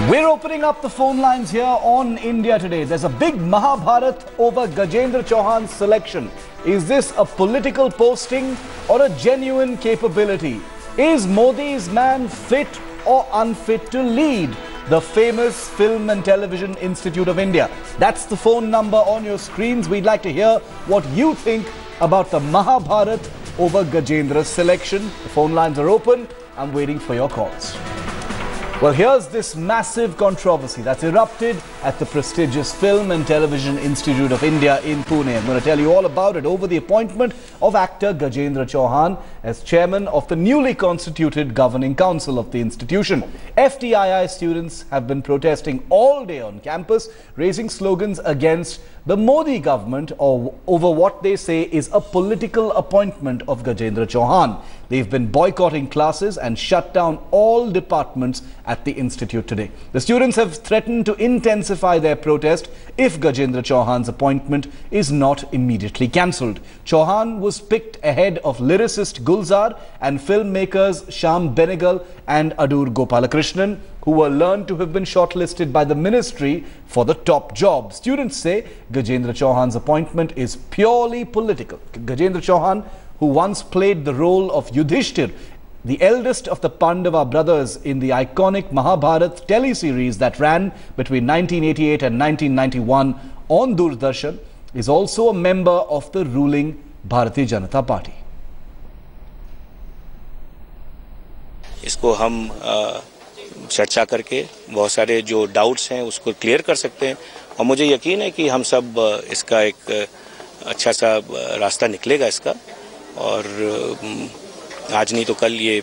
We're opening up the phone lines here on India Today. There's a big Mahabharat over Gajendra Chauhan's selection. Is this a political posting or a genuine capability? Is Modi's man fit or unfit to lead the famous Film and Television Institute of India? That's the phone number on your screens. We'd like to hear what you think about the Mahabharat over Gajendra's selection. The phone lines are open. I'm waiting for your calls. Well, here's this massive controversy that's erupted at the prestigious Film and Television Institute of India in Pune. I'm going to tell you all about it over the appointment of actor Gajendra Chauhan as chairman of the newly constituted governing council of the institution. FTII students have been protesting all day on campus, raising slogans against the Modi government over what they say is a political appointment of Gajendra Chauhan. They've been boycotting classes and shut down all departments at the institute today. The students have threatened to intensify their protest if Gajendra Chauhan's appointment is not immediately cancelled. Chauhan was picked ahead of lyricist Gulzar and filmmakers Shyam Benegal and Adur Gopalakrishnan, who were learned to have been shortlisted by the ministry for the top job. Students say Gajendra Chauhan's appointment is purely political. Gajendra Chauhan, who once played the role of Yudhishthir, the eldest of the Pandava brothers in the iconic Mahabharat teleseries that ran between 1988 and 1991 on Doordarshan, is also a member of the ruling Bharatiya Janata Party. इसको हम चर्चा करके बहुत सारे जो doubts हैं उसको clear कर सकते हैं और मुझे यकीन है कि हम सब इसका एक अच्छा सा रास्ता निकलेगा इसका और आज नहीं तो कल ये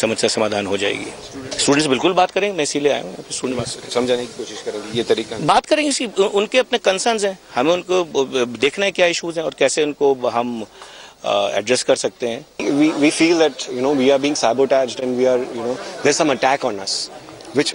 समस्या समाधान हो जाएगी। स्टूडेंट्स बिल्कुल बात करेंगे, मैं इसीलिए आया हूँ स्टूडेंट समझाने की कोशिश करेंगे, ये तरीका बात करेंगे, इसी उनके अपने कंसर्न्स हैं, हमें उनको देखना है क्या इश्यूज हैं और कैसे उनको हम एड्रेस कर सकते हैं। We feel that we are being sabotaged and we are there's some attack on us, which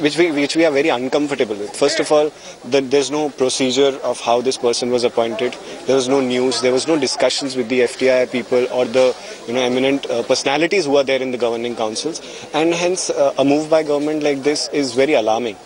we are very uncomfortable with. First of all, there's no procedure of how this person was appointed. There was no news. There was no discussions with the FTII people or the eminent personalities who are there in the governing councils, and hence a move by government like this is very alarming.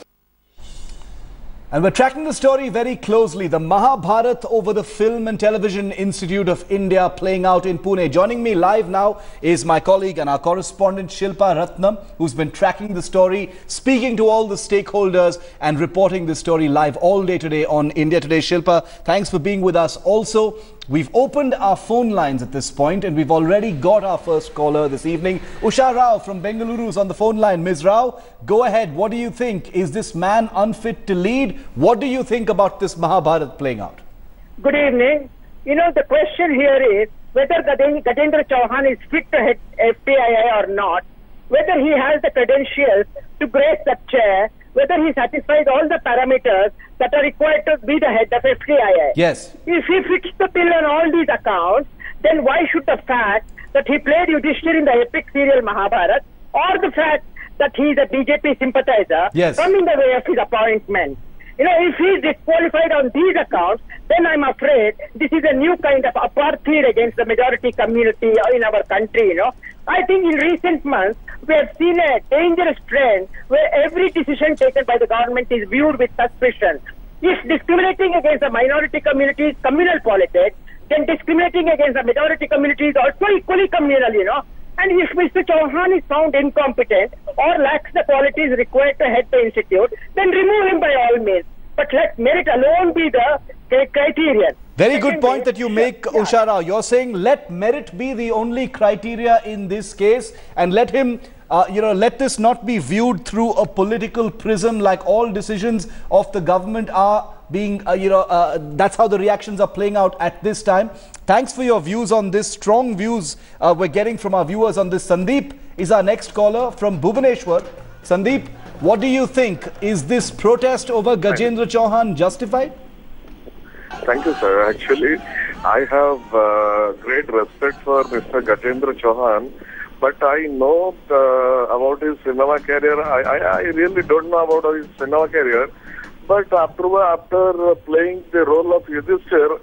And we're tracking the story very closely. The Mahabharat over the Film and Television Institute of India playing out in Pune. Joining me live now is my colleague and our correspondent Shilpa Ratnam, who's been tracking the story, speaking to all the stakeholders and reporting the story live all day today on India Today. Shilpa, thanks for being with us. Also, we've opened our phone lines at this point and we've already got our first caller this evening. Usha Rao from Bengaluru is on the phone line. Ms. Rao, go ahead. What do you think? Is this man unfit to lead? What do you think about this Mahabharat playing out? Good evening. The question here is whether Gajendra Chauhan is fit to head FTII or not, whether he has the credentials to grace the chair, whether he satisfies all the parameters that are required to be the head of FTII. Yes. If he fits the bill on all these accounts, then why should the fact that he played Yudhishthir in the epic serial Mahabharat or the fact that he is a BJP sympathizer come in the way of his appointment? If he is disqualified on these accounts, then I'm afraid this is a new kind of apartheid against the majority community in our country. I think in recent months, we have seen a dangerous trend where every decision taken by the government is viewed with suspicion. If discriminating against the minority community is communal politics, then discriminating against the majority community is also equally communal, And if Mr. Chauhan is found incompetent or lacks the qualities required to head the institute, then remove him by all means. But let merit alone be the criterion. Very good point that you make, Usha Rao. You're saying let merit be the only criteria in this case and let him, let this not be viewed through a political prism like all decisions of the government are being, that's how the reactions are playing out at this time. Thanks for your views on this, strong views we're getting from our viewers on this. Sandeep is our next caller from Bhubaneswar. Sandeep, what do you think? Is this protest over Gajendra Chauhan justified? Thank you, sir. Actually, I have great respect for Mr. Gajendra Chauhan, but I know about his cinema career. I really don't know about his cinema career. But after playing the role of Yudhishthir,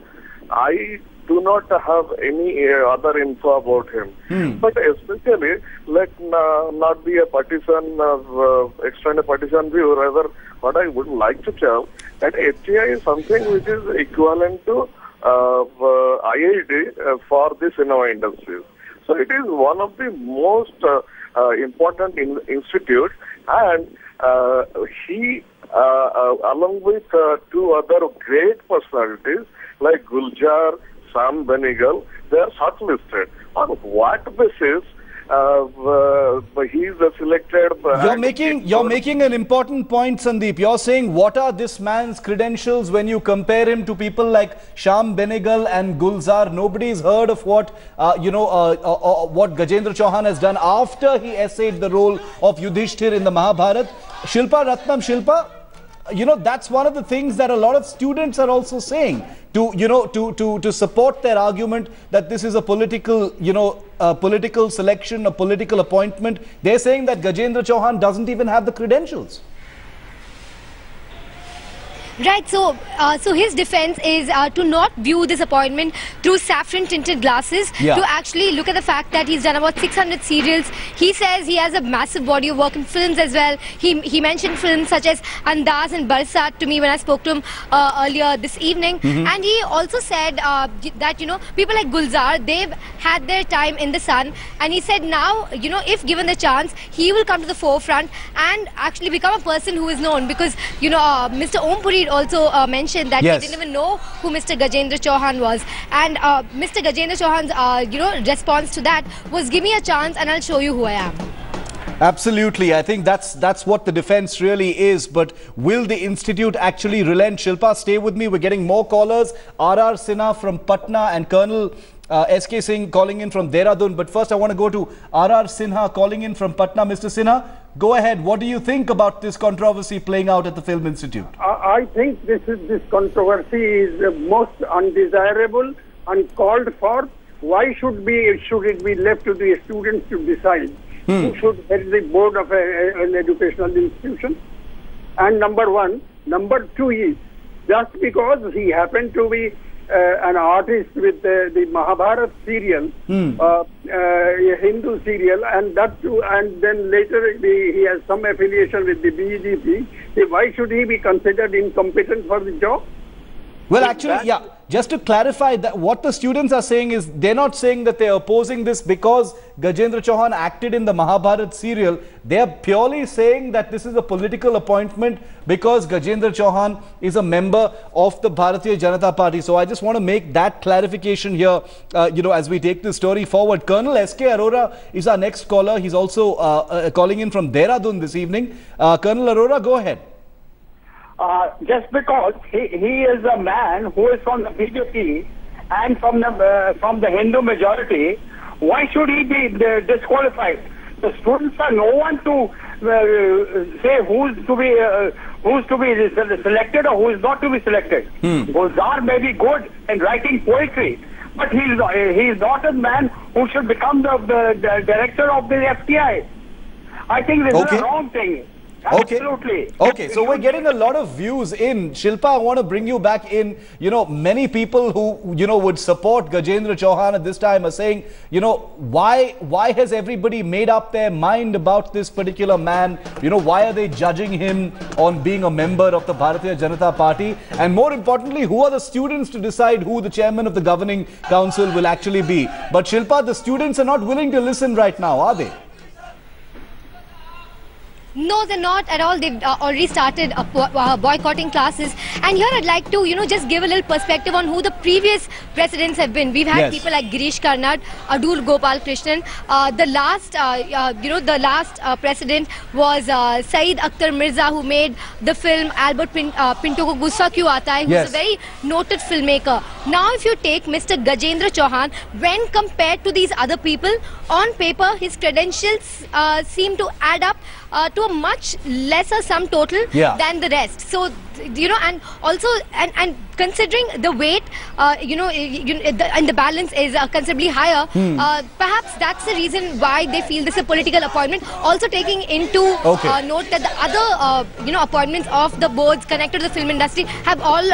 I do not have any other info about him. But especially, not be a partisan, extend a partisan view. Rather, what I would like to tell that FTII is something which is equivalent to IIT for the cinema industry. So it is one of the most important institutes, and he, along with two other great personalities like Guljar, Sam Benegal, they are shortlisted. On what basis he is selected? You're making an important point, Sandeep. You're saying what are this man's credentials when you compare him to people like Sham Benegal and Gulzar? Nobody's heard of what what Gajendra Chauhan has done after he essayed the role of Yudhishthir in the Mahabharata. Shilpa Ratnam, Shilpa, that's one of the things that a lot of students are also saying to support their argument that this is a political, political selection, a political appointment. They're saying that Gajendra Chauhan doesn't even have the credentials. Right, so his defense is to not view this appointment through saffron-tinted glasses, to actually look at the fact that he's done about 600 serials. He says he has a massive body of work in films as well. He mentioned films such as Andaz and Barsat to me when I spoke to him earlier this evening. And he also said that, people like Gulzar, they've had their time in the sun. And he said now, if given the chance, he will come to the forefront and actually become a person who is known. Because, Mr. Om Puri also mentioned that he didn't even know who Mr. Gajendra Chauhan was, and Mr. Gajendra Chauhan's response to that was, give me a chance and I'll show you who I am. Absolutely, I think that's what the defense really is. But will the institute actually relent? Shilpa, stay with me. We're getting more callers. R.R. Sinha from Patna and Colonel S.K. Singh calling in from Dehradun. But first I want to go to R.R. Sinha calling in from Patna. Mr. Sinha, go ahead. What do you think about this controversy playing out at the Film Institute? I think this controversy is most undesirable, uncalled for. Why should it be left to the students to decide who should head the board of an educational institution? And number one. Number two is, just because he happened to be an artist with the Mahabharata serial, a Hindu serial, and that too, and then later he has some affiliation with the BJP. Why should he be considered incompetent for the job? Well, actually, just to clarify, that what the students are saying is, they're not saying that they're opposing this because Gajendra Chauhan acted in the Mahabharata serial. They're purely saying that this is a political appointment because Gajendra Chauhan is a member of the Bharatiya Janata Party. So I just want to make that clarification here, as we take this story forward. Colonel S.K. Arora is our next caller. He's also calling in from Dehradun this evening. Colonel Arora, go ahead. Just because he is a man who is from the BJP and from the Hindu majority, why should he be disqualified? The students are no one to say who's to be selected or who is not to be selected. Gulzar may be good in writing poetry, but he is not a man who should become the director of the FTII. I think this is a wrong thing. Absolutely. Okay, so we're getting a lot of views in. Shilpa, I want to bring you back in. Many people who, would support Gajendra Chauhan at this time are saying, why has everybody made up their mind about this particular man? Why are they judging him on being a member of the Bharatiya Janata Party? And more importantly, who are the students to decide who the chairman of the governing council will actually be? But Shilpa, the students are not willing to listen right now, are they? No, they're not at all. They've already started boycotting classes. And here I'd like to, just give a little perspective on who the previous presidents have been. We've had people like Girish Karnad, Adur Gopal Krishnan. The last president was Saeed Akhtar Mirza, who made the film Albert Pinto Ko Gussa Kyun Aata Hai, who's a very noted filmmaker. Now, if you take Mr. Gajendra Chauhan, when compared to these other people, on paper, his credentials seem to add up to a much lesser sum total than the rest. So, and also, and considering the weight, and the balance is considerably higher, perhaps that's the reason why they feel this is a political appointment. Also taking into note that the other, appointments of the boards connected to the film industry have all,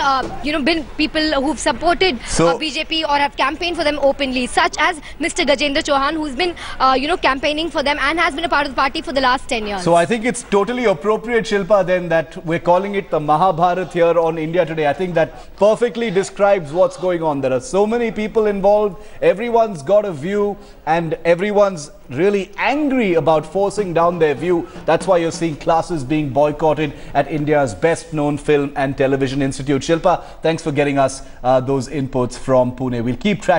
been people who've supported BJP or have campaigned for them openly, such as Mr. Gajendra Chauhan, who's been, campaigning for them and has been a part of the party for the last 10 years. So I think it's totally appropriate, Shilpa, then that we're calling it the Mahabharat here on India Today. I think that perfectly describes what's going on. There are so many people involved, everyone's got a view, and everyone's really angry about forcing down their view. That's why you're seeing classes being boycotted at India's best known film and television institute. Shilpa, thanks for getting us those inputs from Pune. We'll keep track.